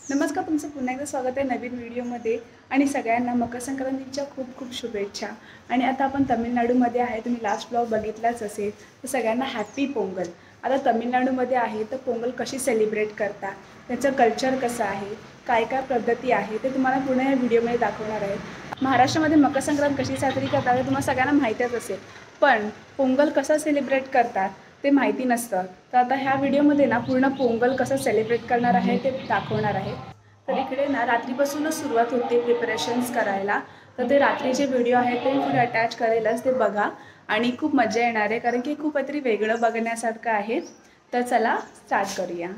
नमस्कार, तुमचं पुन्हा एकदा स्वागत आहे नवीन व्हिडिओमध्ये आणि सगळ्यांना मकर संक्रांतीच्या खूप खूप शुभेच्छा। आणि आता आपण तामिळनाडूमध्ये आहे, तुम्ही लास्ट ब्लॉग बघितलाच असेल, तर सगळ्यांना हॅपी पोंगल। आता तामिळनाडूमध्ये आहे तर पोंगल कशी सेलिब्रेट करतात, त्याचं कल्चर कसं आहे, काय काय पद्धती आहे ते तुम्हाला पूर्ण या व्हिडिओमध्ये दाखवणार आहे। महाराष्ट्रामध्ये मकर संक्रांत कशी साजरी करतात हे तुम्हाला सगळ्यांना माहितीच असेल, पण पोंगल कसं सेलिब्रेट करतात ते माहिती नसतं। तर आता ह्या व्हिडिओमध्ये ना पूर्ण पोंगल कसं सेलिब्रेट करणार आहे ते दाखवणार आहे। तर इकडे ना रात्रीपासूनच सुरुवात होते प्रिपरेशन्स करायला, तर ते रात्रीचे व्हिडिओ आहेत ते पुढे अटॅच करेलच, ते बघा आणि खूप मजा येणार आहे कारण की खूप काहीतरी वेगळं बघण्यासारखं आहे। तर चला स्टार्ट करूया।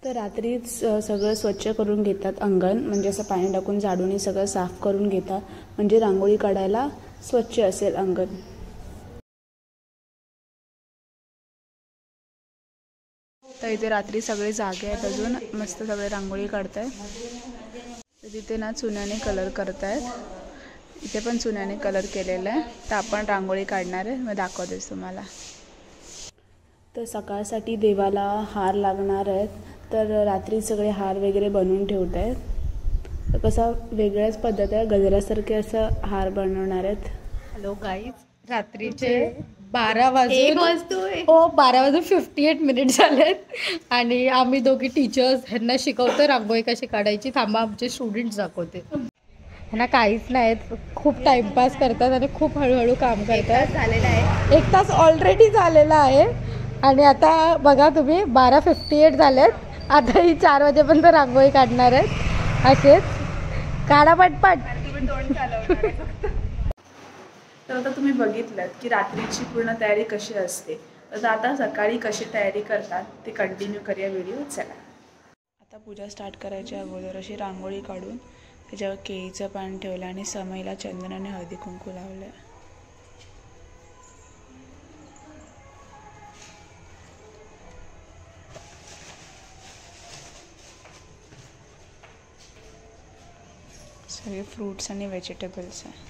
तर रात्रीच सगळं स्वच्छ करून घेतात, अंगण म्हणजे असं पाणी टाकून झाडून सगळं साफ करून घेतात, म्हणजे रांगोळी काढायला स्वच्छ असेल अंगण। तर इथे रात्री सगळे जागे आहेत, अजून मस्त सगळे रांगोळी काढतायत। तर तिथे ना चुन्याने कलर करतायत, इथे पण चुन्याने कलर केलेला आहे। तर आपण रांगोळी काढणार आहे, मी दाखवतेस तुम्हाला। तर सकाळसाठी देवाला हार लागणार आहेत, तर रात्री सगळे हार वगैरे बनवून ठेवत आहेत। तर कसा वेगळ्याच पद्धत आहे, गजऱ्यासारखे असं हार बनवणार आहेत। हॅलो गाईज, रात्रीचे 12 वाजून 58 झालेत आणि आम्ही दोघी टीचर्स ह्यांना शिकवतो रांगोळी कशी काढायची। थांबा, आमचे स्टुडंट्स दाखवते। ह्यांना काहीच नाहीत, खूप टाइमपास करतात आणि खूप हळूहळू काम करतात। एक तास ऑलरेडी झालेला आहे आणि आता बघा तुम्ही 12:58 झालेत। आता ही 4 वाजेपर्यंत रांगोळी काढणार आहेत। असेच काढा पटपट। तर आता तुम्ही बघितलं की रात्रीची पूर्ण तयारी कशी असते, तर आता सकाळी कशी तयारी करतात ते कंटिन्यू करूया व्हिडिओ। चला, आता पूजा स्टार्ट करायच्या अगोदर अशी रांगोळी काढून त्याच्यावर केळीचं पान ठेवलं आणि समईला चंदनाने हळदी कुंकू लावलं। सगळे फ्रूट्स आणि व्हेजिटेबल्स आहे।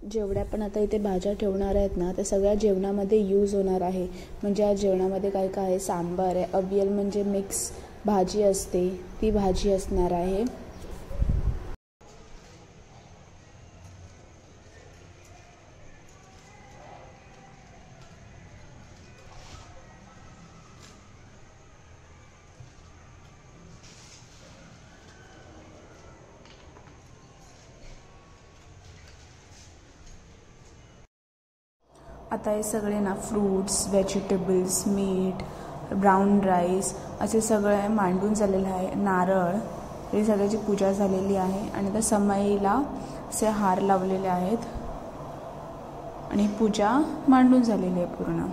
जेवढ्या पण आता इथे भाज्या ठेवणार आहेत ना, त्या सगळ्या जेवणामध्ये यूज होणार आहे। म्हणजे आज जेवणामध्ये काय काय आहे, सांबार आहे, अवियल म्हणजे मिक्स भाजी असते ती भाजी असणार आहे। आता हे सगळे ना फ्रूट्स, व्हेजिटेबल्स, मीठ, ब्राउन राईस असे सगळे मांडून झालेलं आहे। नारळ, हे सगळ्याची पूजा झालेली आहे आणि त्या समईला असे हार लावलेले आहेत आणि पूजा मांडून झालेली आहे पूर्ण।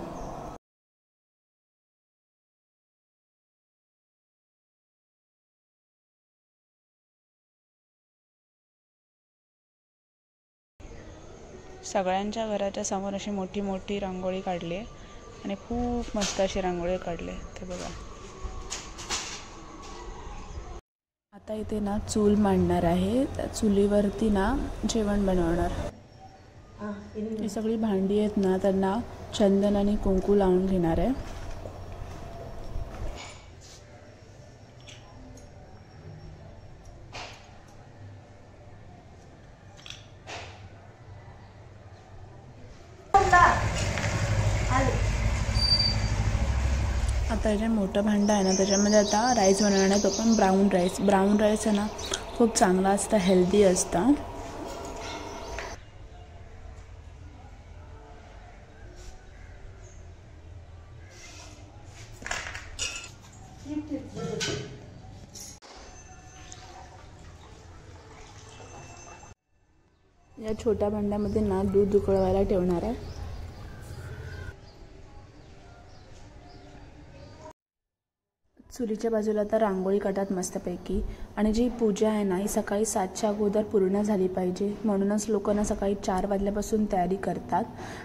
सगळ्यांच्या घराच्या समोर अशी मोठी मोठी रांगोळी काढली आहे आणि खूप मस्त अशी रांगोळी काढली आहे, ते बघा। आता इथे ना चूल मांडणार आहे, त्या चुलीवरती ना जेवण बनवणार। ही सगळी भांडी आहेत ना, त्यांना चंदन आणि कुंकू लावून घेणार आहे। आता जे मोठं भांडं आहे ना, त्याच्यामध्ये आता राईस बनवणार आहे, तो पण ब्राऊन राईस। ब्राऊन राईस आहे ना खूप चांगला असतं, हेल्दी असतं। या छोट्या भांड्यामध्ये ना दूध उकळवायला ठेवणार आहे। चुलीच्या बाजूला आता रांगोळी काढतात मस्तपैकी, आणि जी पूजा आहे ना ही सकाळी 7च्या अगोदर पूर्ण झाली पाहिजे, म्हणूनच लोकांना सकाळी 4 वाजल्यापासून तयारी करतात।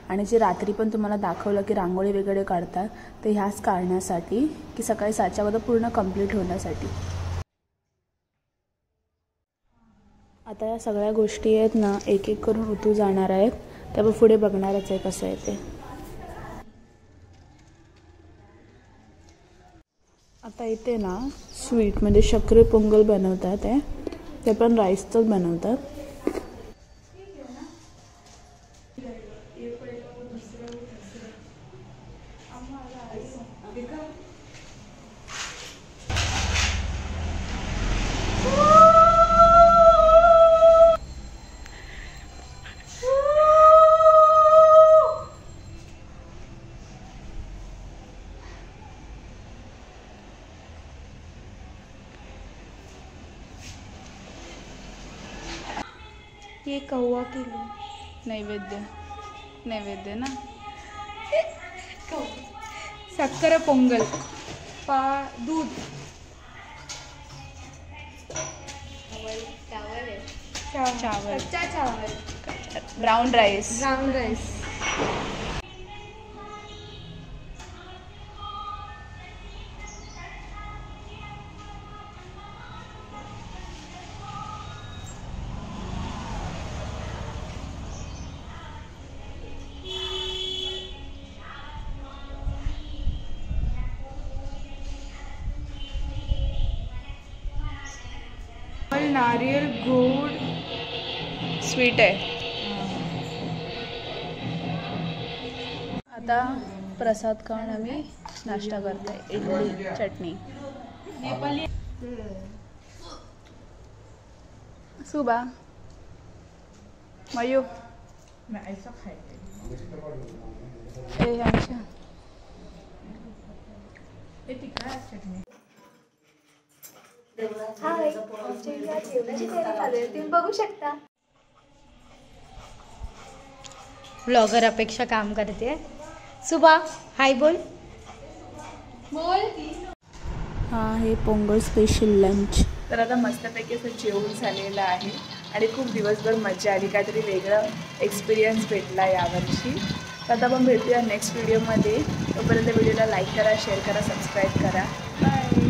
आणि जे रात्री पण तुम्हाला दाखवलं की रांगोळी वगैरे काढतात, ते ह्याच कारणासाठी की सकाळी 7च्या अगोदर पूर्ण कंप्लीट होण्यासाठी। आता या सगळ्या गोष्टी आहेत ना एक एक करून ऋतू जाणार आहेत, त्यामुळे पुढे बघणारच आहे कसं आहे ते। आता इथे ना स्वीट म्हणजे शक्करी पोंगल बनवतात आहे, ते पण राईसचंच बनवतात. ये कौवा केली नैवेद्य ना. शक्कर पोंगल दूध चावल, चावल ब्राउन राईस. Brown rice. नारियल गोड स्वीट आहे. आता प्रसाद खाऊन आम्ही नाश्ता करतोय. इडली चटणी. सुबा मयू ए आमच्या जेवणाची तयारी चालू आहे, तुम्ही बघू शकता. ब्लॉगर अपेक्षा काम करते. सुबा हाय बोल. हां, हे पोंगल स्पेशल लंच. तर आता मस्तपैकी असं जेवण झालेलं आहे आणि खूप दिवसभर मजा आली, काहीतरी वेगळं एक्सपिरियन्स भेटला यावर्षी. तर आता आपण भेटूया नेक्स्ट व्हिडिओमध्ये. तोपर्यंत व्हिडिओला लाईक करा, शेअर करा, सबस्क्राईब करा. बाय.